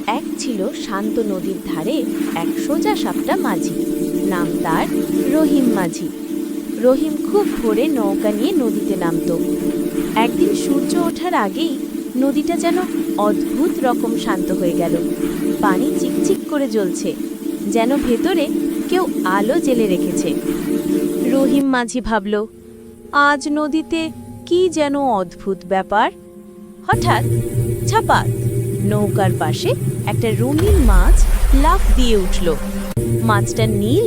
এক ছিল শান্ত নদীর ধারে এক সোজা সাপটা মাঝি। নাম তার রহিম মাঝি। রহিম খুব ভোরে নৌকা নিয়ে নদীতে নামত। একদিন সূর্য ওঠার আগেই নদীটা যেন অদ্ভুত রকম শান্ত হয়ে গেল। পানি চিকচিক করে জ্বলছে, যেন ভেতরে কেউ আলো জেলে রেখেছে। রহিম মাঝি ভাবল, আজ নদীতে কি যেন অদ্ভুত ব্যাপার। হঠাৎ ছাপাত নৌকার পাশে একটা রঙিন মাছ লাফ দিয়ে উঠল। মাছটা নীল,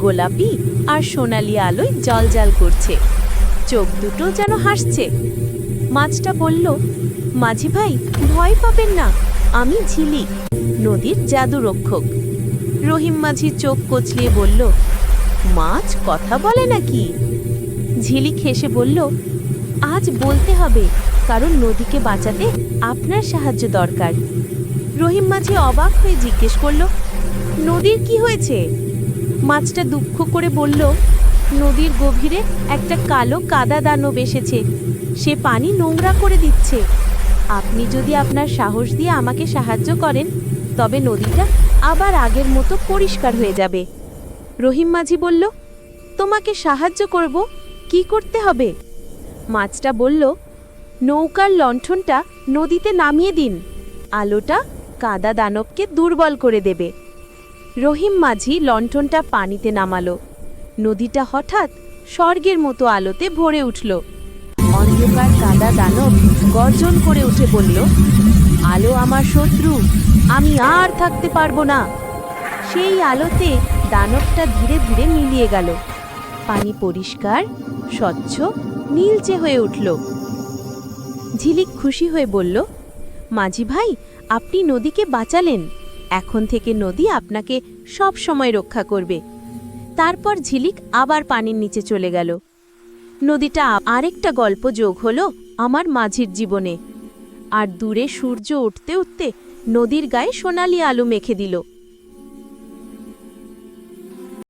গোলাপি আর সোনালি আলোয় জ্বলজ্বল করছে, চোখ দুটো যেন হাসছে। মাছটা বলল, মাঝি ভাই, ভয় পাবেন না, আমি ঝিলিক, নদীর জাদু রক্ষক। রহিম মাঝি চোখ কচলিয়ে বলল, মাছ কথা বলে নাকি? ঝিলিক হেসে বলল, আজ বলতে হবে, কারণ নদীকে বাঁচাতে আপনার সাহায্য দরকার। রহিম মাঝি অবাক হয়ে জিজ্ঞেস করল, নদীর কি হয়েছে? মাছটা দুঃখ করে বলল, নদীর গভীরে একটা কালো কাদা দানব এসেছে, সে পানি নোংরা করে দিচ্ছে। আপনি যদি আপনার সাহস দিয়ে আমাকে সাহায্য করেন, তবে নদীটা আবার আগের মতো পরিষ্কার হয়ে যাবে। রহিম মাঝি বলল, তোমাকে সাহায্য করব, কি করতে হবে? মাছটা বলল, নৌকার লণ্ঠনটা নদীতে নামিয়ে দিন, আলোটা কাদা দানবকে দুর্বল করে দেবে। রহিম মাঝি লণ্ঠনটা পানিতে নামালো। নদীটা হঠাৎ স্বর্গের মতো আলোতে ভরে উঠল। অন্ধকার কাদা দানব গর্জন করে উঠে বলল, আলো আমার শত্রু, আমি আর থাকতে পারবো না। সেই আলোতে দানবটা ধীরে ধীরে মিলিয়ে গেল। পানি পরিষ্কার, স্বচ্ছ, নীলচে হয়ে উঠল। ঝিলিক খুশি হয়ে বলল, মাঝি ভাই, আপনি নদীকে বাঁচালেন, এখন থেকে নদী আপনাকে সব সময় রক্ষা করবে। তারপর ঝিলিক আবার পানির নিচে চলে গেল। নদীটা আরেকটা গল্প যোগ হলো আমার মাঝির জীবনে। আর দূরে সূর্য উঠতে উঠতে নদীর গায়ে সোনালি আলো মেখে দিল।